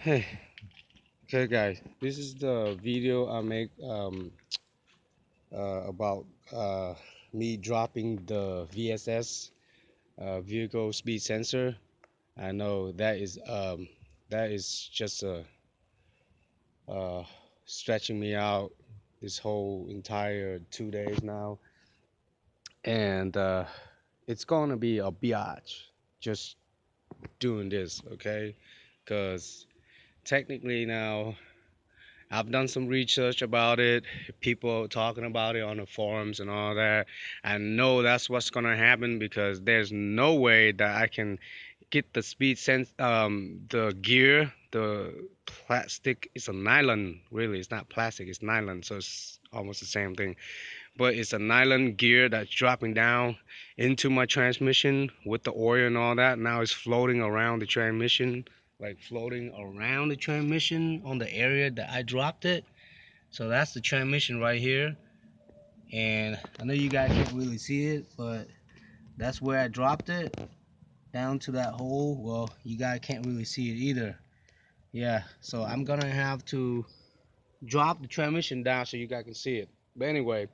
Hey, okay, guys. This is the video I make about me dropping the VSS vehicle speed sensor. I know that is just uh, stretching me out this whole entire 2 days now, and it's gonna be a biatch just doing this, okay? Because technically now I've done some research about it. People talking about it on the forums and all that. I know that's what's gonna happen because there's no way that I can get the speed sense, the gear, the plastic. It's a nylon, really. It's not plastic. It's nylon, so it's almost the same thing. But it's a nylon gear that's dropping down into my transmission with the oil and all that. Now it's floating around the transmission, like floating around the transmission on the area that I dropped it. So that's the transmission right here. And I know you guys can't really see it, but that's where I dropped it down to that hole. Well, you guys can't really see it either. Yeah, so I'm gonna have to drop the transmission down so you guys can see it. But anyway,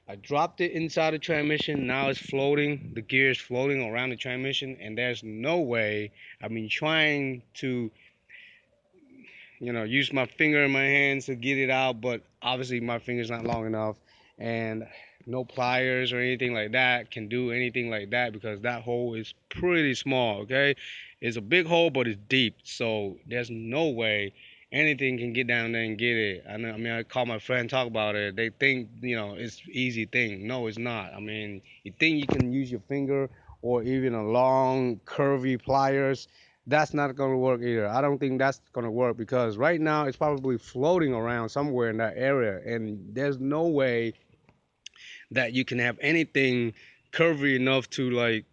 I dropped it inside the transmission. Now it's floating. The gear is floating around the transmission, and there's no way. I've been trying to, use my finger in my hands to get it out, but obviously my finger's not long enough, and no pliers or anything like that can do anything like that because that hole is pretty small. Okay, it's a big hole, but it's deep, so there's no way anything can get down there and get it. I mean, I call my friend, talk about it. They think it's easy thing. No, it's not. I mean, you think you can use your finger or even a long curvy pliers. That's not going to work either. I don't think that's going to work because right now it's probably floating around somewhere in that area, and there's no way that you can have anything curvy enough to like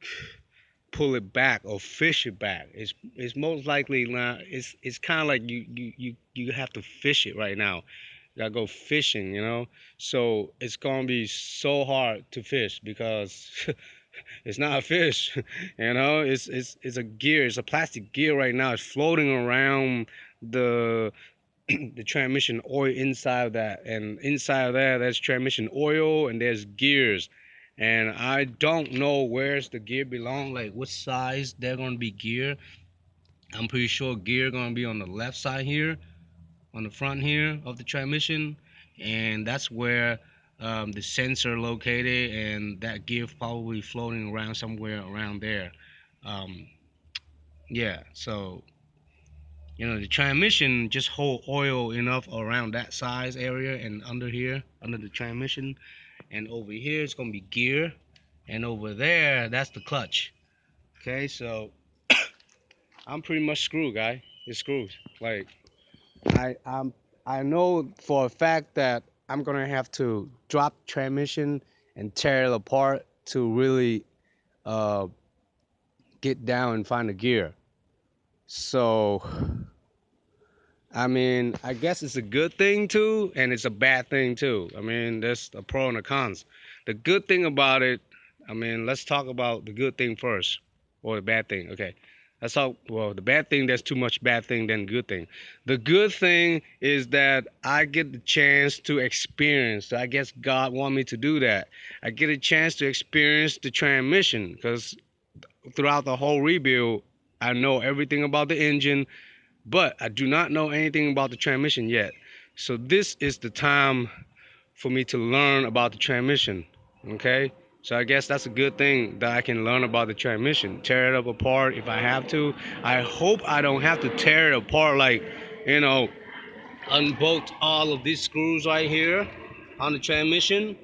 pull it back or fish it back. It's most likely not. It's kind of like you have to fish it right now. You gotta go fishing. So it's gonna be so hard to fish because it's not a fish. It's a gear. It's a plastic gear right now. It's floating around the the transmission oil inside of that, and inside of that there's transmission oil and there's gears, and I don't know where's the gear belong, like what size they're gonna be gear. I'm pretty sure gear gonna be on the left side here, on the front here of the transmission, and that's where the sensor located, and that gear probably floating around somewhere around there. um, yeah, so the transmission just hold oil enough around that size area, and under here, under the transmission, and over here it's gonna be gear, and over there that's the clutch. Okay, so I'm pretty much screwed, guy. It's screwed. Like I I'm I know for a fact that I'm gonna have to drop transmission and tear it apart to really uh get down and find the gear. So I mean, I guess it's a good thing too, and it's a bad thing too. I mean, there's a pro and a cons. The good thing about it, I mean, let's talk about the good thing first, or the bad thing. Okay, let's talk. Well, the bad thing, there's too much bad thing than good thing. The good thing is that I get the chance to experience. I guess God want me to do that. I get a chance to experience the transmission because throughout the whole rebuild, I know everything about the engine, but I do not know anything about the transmission yet. So this is the time for me to learn about the transmission. Okay? So I guess that's a good thing that I can learn about the transmission. Tear it up apart if I have to. I hope I don't have to tear it apart, like, you know, unbolt all of these screws right here on the transmission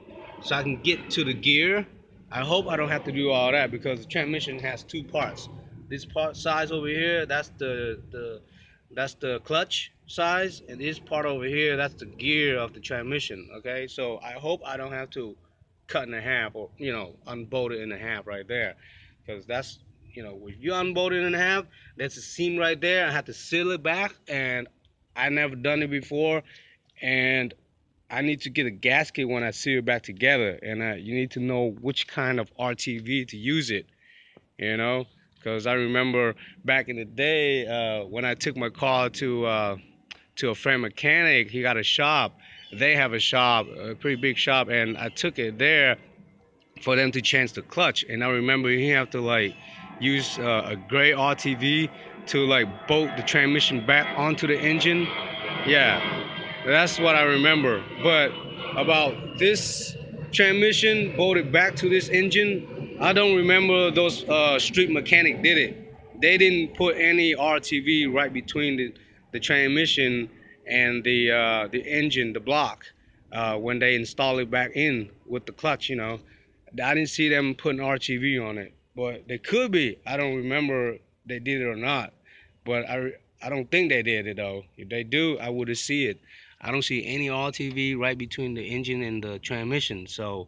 so I can get to the gear. I hope I don't have to do all that because the transmission has two parts. This part size over here, that's the clutch size, and this part over here, that's the gear of the transmission. Okay, so I hope I don't have to cut in half, or unbolt it in half right there, because that's, if you unbolt it in half, there's a seam right there. I have to seal it back, and I never done it before, and I need to get a gasket when I seal it back together, and you need to know which kind of RTV to use it, you know, Because I remember back in the day when I took my car to a friend mechanic. He got a shop. They have a shop, a pretty big shop, and I took it there for them to change the clutch. And I remember you have to like use a gray RTV to like bolt the transmission back onto the engine. Yeah, that's what I remember. But about this transmission bolted back to this engine, I don't remember those street mechanic did it. They didn't put any RTV right between the transmission and the engine, the block, when they install it back in with the clutch. I didn't see them putting RTV on it, but they could be. I don't remember they did it or not, but I don't think they did it though. If they do, I would have see it. I don't see any RTV right between the engine and the transmission. So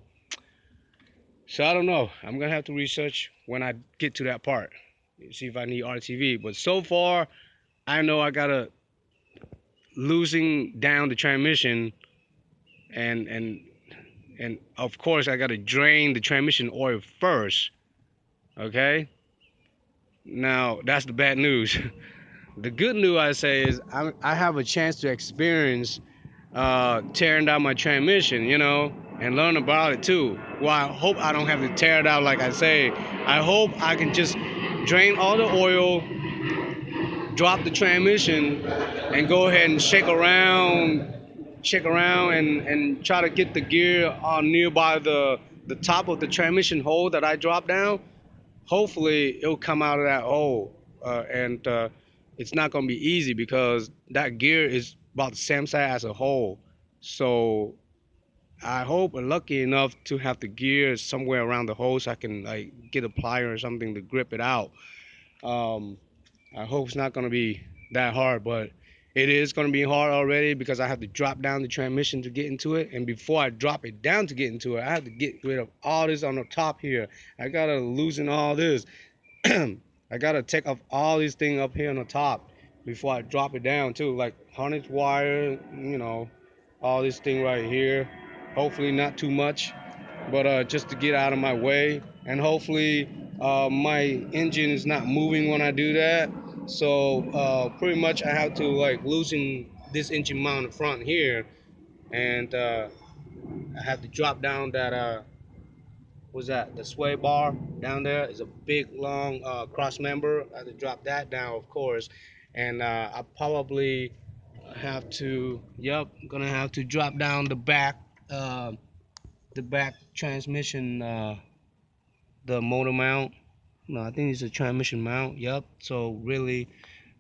I don't know. I'm gonna have to research when I get to that part, see if I need RTV. But so far, I know I gotta losing down the transmission, and and and of course I gotta drain the transmission oil first. Okay. Now that's the bad news. The good news I say is I have a chance to experience tearing down my transmission, and learn about it too. Well, I hope I don't have to tear it out like I say. I hope I can just drain all the oil, drop the transmission, and go ahead and shake around, and try to get the gear on nearby the top of the transmission hole that I dropped down. Hopefully, it'll come out of that hole, and it's not gonna be easy because that gear is about the same size as a hole. So I hope I'm lucky enough to have the gear somewhere around the hole so I can like get a plier or something to grip it out. Um, I hope it's not gonna be that hard, but it is gonna be hard already because I have to drop down the transmission to get into it, and before I drop it down to get into it, I have to get rid of all this on the top here. I gotta loosen all this. I gotta take off all these things up here on the top before I drop it down too, like harness wire, all this thing right here. Hopefully not too much, but just to get out of my way, and hopefully my engine is not moving when I do that. So pretty much I have to like loosen this engine mount in front here, and I have to drop down that what's that? The sway bar down there is a big long cross member. I have to drop that down, of course, and I probably have to. Yep, I'm gonna have to drop down the back transmission, the motor mount. No, I think it's a transmission mount. Yep. So really,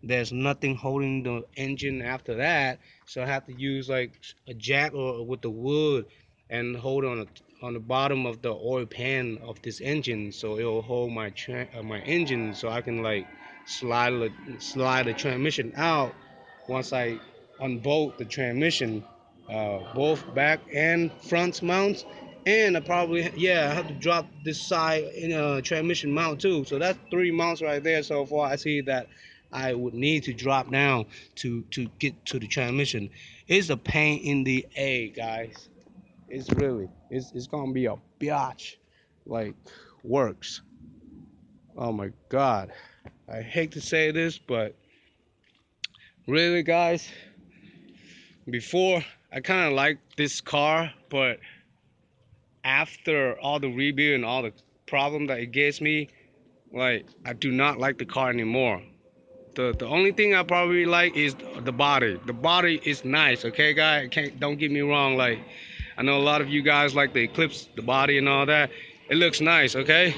there's nothing holding the engine after that, so I have to use like a jack or with the wood and hold on the bottom of the oil pan of this engine, so it'll hold my engine, so I can like slide the transmission out once I unbolt the transmission, both back and front mounts. And I probably, yeah, I have to drop this side in a transmission mount too. So that's three mounts right there so far. I see that I would need to drop down to get to the transmission. It's a pain in the A, guys. It's gonna be a biatch, like works. Oh my God, I hate to say this, but really, guys, before I kind of liked this car, but after all the rebuild and all the problem that it gives me, like I do not like the car anymore. The only thing I probably like is the body. The body is nice, okay, guys. Don't get me wrong. Like I know a lot of you guys like the Eclipse, the body and all that. It looks nice, okay.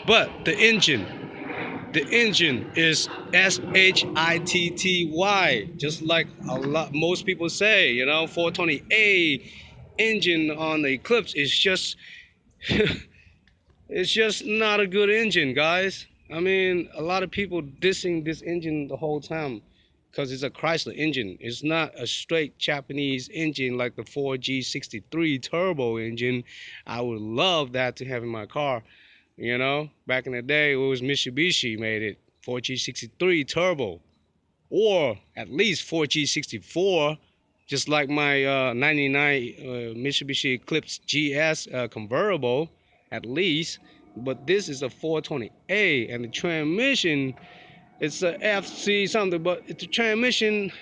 But the engine is SHITTY, just like most people say. 420A engine on the Eclipse is just it's just not a good engine, guys. I mean, a lot of people dissing this engine the whole time because it's a Chrysler engine. It's not a straight Japanese engine like the 4G63 turbo engine. I would love that to have in my car. Back in the day, it was Mitsubishi made it 4G63 turbo, or at least 4G64, just like my 99 Mitsubishi Eclipse GS convertible, at least. but this is a 420A, and the transmission, it's a FC something, but it's a transmission.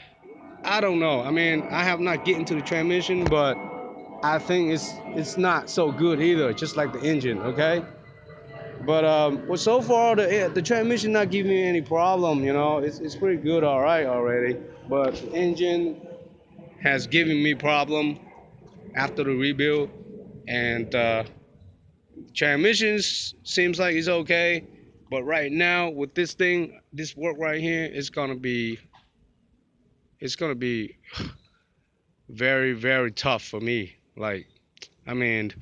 I don't know. I mean, I have not get into the transmission, but I think it's not so good either. Just like the engine, okay. But well, so far the transmission not giving me any problem. You know, it's pretty good, all right already. But the engine has given me problem after the rebuild, and transmissions seems like it's okay. But right now with this thing, this work right here, it's gonna be very very tough for me. Like, I mean,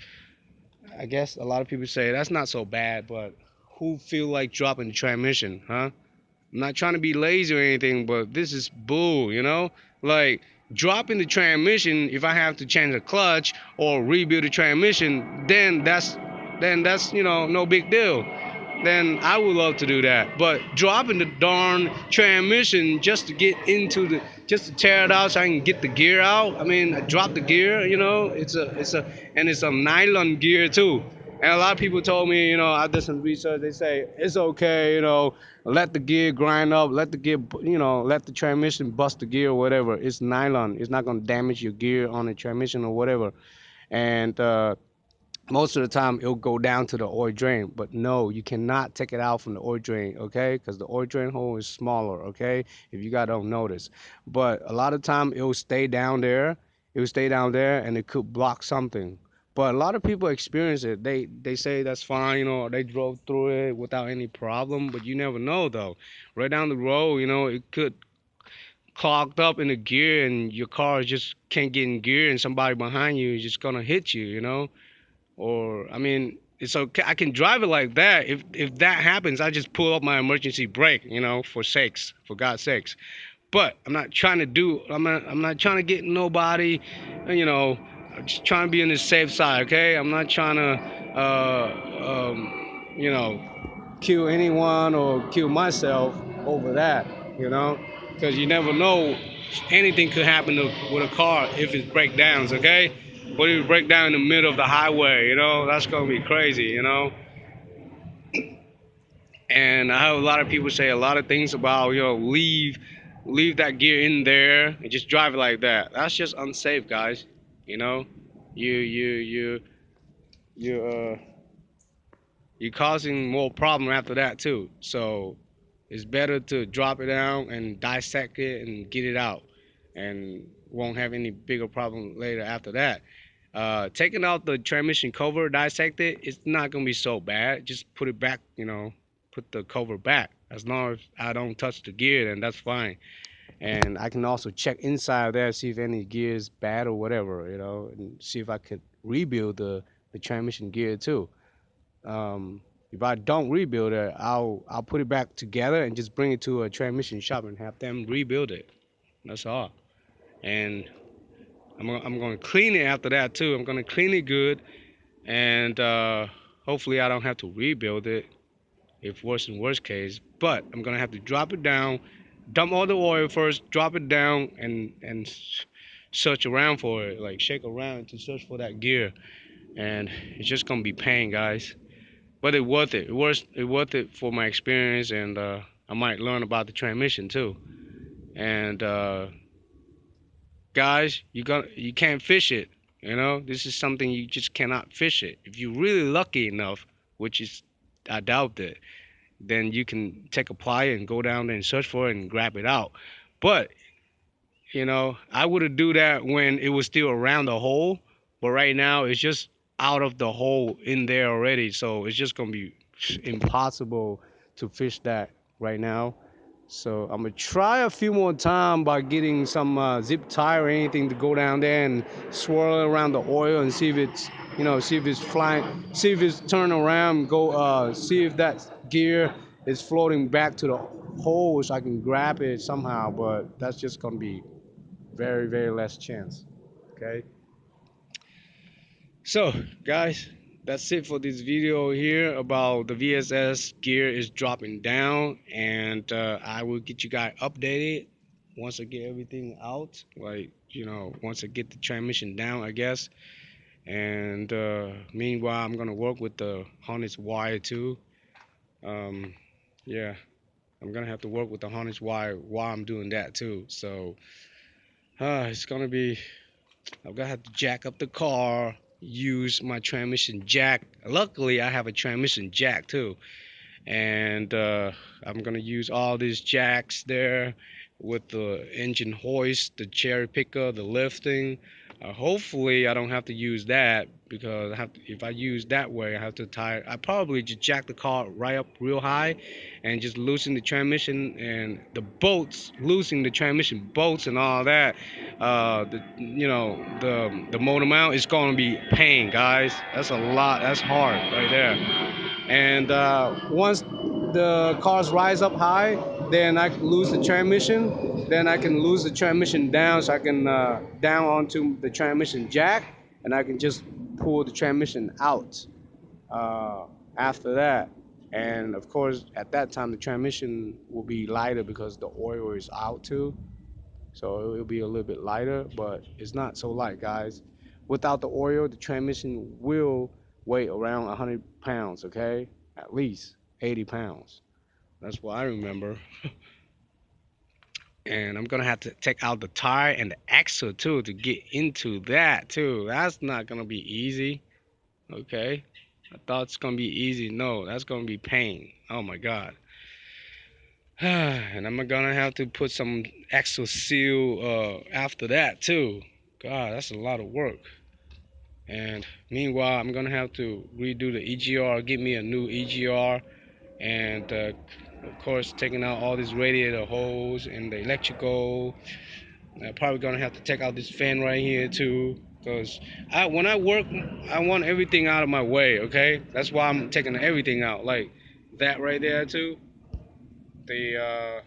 I guess a lot of people say that's not so bad, but who feel like dropping the transmission, huh? I'm not trying to be lazy or anything, but this is bull, you know? Like, dropping the transmission, if I have to change the clutch or rebuild the transmission, then that's no big deal. Then I would love to do that. But dropping the darn transmission just to get into just to tear it out so I can get the gear out. I mean, I drop the gear, and it's a nylon gear too. And a lot of people told me, I did some research. They say it's okay, let the gear grind up, let the gear, let the transmission bust the gear or whatever. It's nylon. It's not gonna damage your gear on the transmission or whatever. And most of the time it'll go down to the oil drain, but no, you cannot take it out from the oil drain, okay, because the oil drain hole is smaller, okay, if you guys don't notice. But a lot of time it will stay down there and it could block something. But a lot of people experience it. They say that's fine, they drove through it without any problem, but you never know though. Right down the road, it could clogged up in the gear and your car just can't get in gear and somebody behind you is just gonna hit you. Or I mean, it's okay. I can drive it like that. If that happens, I just pull up my emergency brake, for God's sakes. But I'm not trying to get nobody, you know. I'm just trying to be on the safe side, okay? I'm not trying to, you know, kill anyone or kill myself over that, you know, because you never know. Anything could happen with a car if it breaks down, okay? What if it break down in the middle of the highway, that's gonna be crazy. And I have a lot of people say a lot of things about, leave that gear in there and just drive it like that. That's just unsafe, guys. You know, you you you you you're causing more problem after that too. So it's better to drop it down and dissect it and get it out, and won't have any bigger problem later after that. Taking out the transmission cover, dissect it, it's not gonna be so bad. Just put it back, put the cover back. As long as I don't touch the gear, then that's fine. And I can also check inside there, see if any gear is bad or whatever, and see if I could rebuild the transmission gear too. If I don't rebuild it, I'll put it back together and just bring it to a transmission shop and have them rebuild it. That's all. And I'm gonna clean it after that too. I'm gonna clean it good, and hopefully I don't have to rebuild it if worse in worst case. But I'm gonna have to drop it down, dump all the oil first, drop it down, and search around for it, like shake around to search for that gear. And it's just gonna be pain, guys. But it worth it. It worth it for my experience, and I might learn about the transmission too. And guys, you can't fish it. This is something you just cannot fish it. If you're really lucky enough, which is I doubt it, then you can take a plier and go down there and search for it and grab it out. But I would do that when it was still around the hole, but right now it's just out of the hole in there already. So it's just gonna be impossible to fish that right now. So I'm gonna try a few more times by getting some zip tie or anything to go down there and swirl it around the oil and see if it's flying, see if it's turning around, go see if that gear is floating back to the hole so I can grab it somehow. But that's just gonna be very very less chance. Okay, so guys, that's it for this video here about the VSS gear is dropping down, and I will get you guys updated once I get everything out, like once I get the transmission down, I guess. And meanwhile, I'm gonna work with the harness wire too. Um, yeah, I'm gonna have to work with the harness wire while I'm doing that too. So it's gonna be. I'm gonna have to jack up the car, use my transmission jack. Luckily, I have a transmission jack too, and I'm gonna use all these jacks there with the engine hoist, the cherry picker, the lifting. Hopefully, I don't have to use that because if I use that way, I have to tie. I probably just jack the car right up real high, and just loosen the transmission and the bolts, loosening the transmission bolts and all that. The motor mount is gonna be pain, guys. That's a lot. That's hard right there. And once the cars rise up high, then I lose the transmission. Then I can lose the transmission down, so I can down onto the transmission jack, and I can just pull the transmission out uh, after that. And of course, at that time, the transmission will be lighter because the oil is out too. So it'll be a little bit lighter, but it's not so light, guys. Without the oil, the transmission will weigh around 100 pounds, okay? At least 80 pounds. That's what I remember. And I'm gonna have to take out the tire and the axle too to get into that too. That's not gonna be easy, okay? I thought it's gonna be easy. No, that's gonna be pain. Oh my God. And I'm gonna have to put some axle seal after that too. God, that's a lot of work. And meanwhile, I'm gonna have to redo the EGR, get me a new EGR, and of course, taking out all these radiator holes and the electrical. I'm probably gonna have to take out this fan right here too, because when I work, I want everything out of my way. Okay, that's why I'm taking everything out, like that right there too. The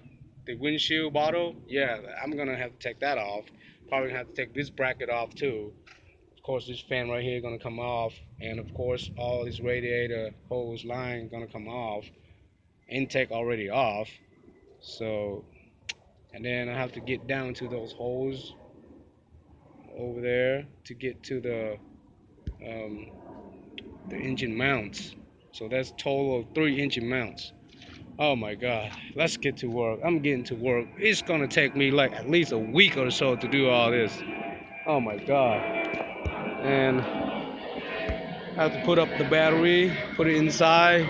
windshield bottle, yeah, I'm gonna have to take that off. Probably have to take this bracket off too. Of course, this fan right here gonna come off, and of course, all this radiator hose line gonna come off. Intake already off, so and then I have to get down to those holes over there to get to um, the engine mounts. So that's total of 3 engine mounts. Oh my God, let's get to work. I'm getting to work. It's gonna take me like at least a week or so to do all this. Oh my God. And I have to put up the battery, put it inside.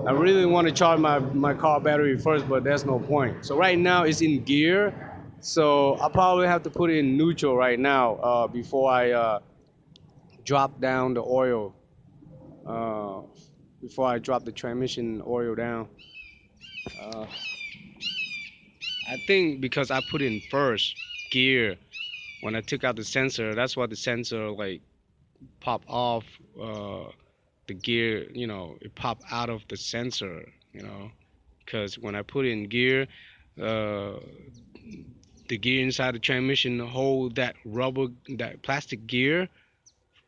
I really want to charge my car battery first, but there's no point. So right now it's in gear. So I'll probably have to put it in neutral right now before I drop down the oil. Uh, Before I drop the transmission oil down. Uh, I think because I put in first gear when I took out the sensor, that's why the sensor like pop off the gear. It pop out of the sensor. Because when I put in gear, uh, the gear inside the transmission hold that rubber, that plastic gear,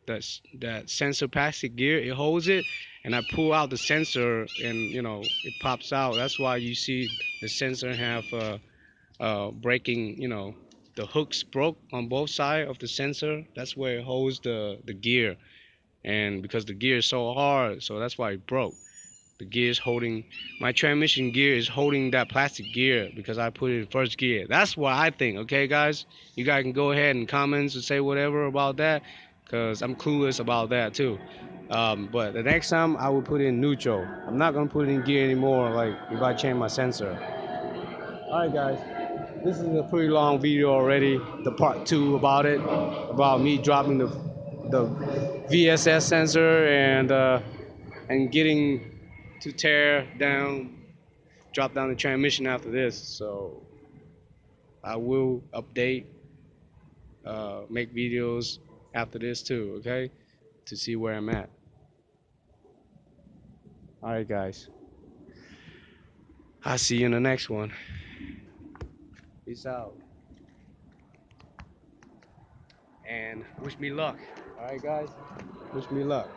that sensor plastic gear. It holds it, and I pull out the sensor, and it pops out. That's why you see the sensor have breaking. The hooks broke on both sides of the sensor. That's where it holds the gear, and because the gear is so hard, so that's why it broke. The gear is holding, my transmission gear is holding that plastic gear because I put it in first gear. That's what I think. Okay, guys, you guys can go ahead and comments and say whatever about that, because I'm clueless about that too. But the next time I will put it in neutral. I'm not gonna put it in gear anymore, like if I change my sensor. All right, guys, this is a pretty long video already, the part 2 about it, about me dropping the VSS sensor and getting to tear down, drop down the transmission after this. So I will update, make videos after this too, okay, to see where I'm at. All right, guys, I'll see you in the next one. Peace out, and wish me luck. All right, guys, wish me luck.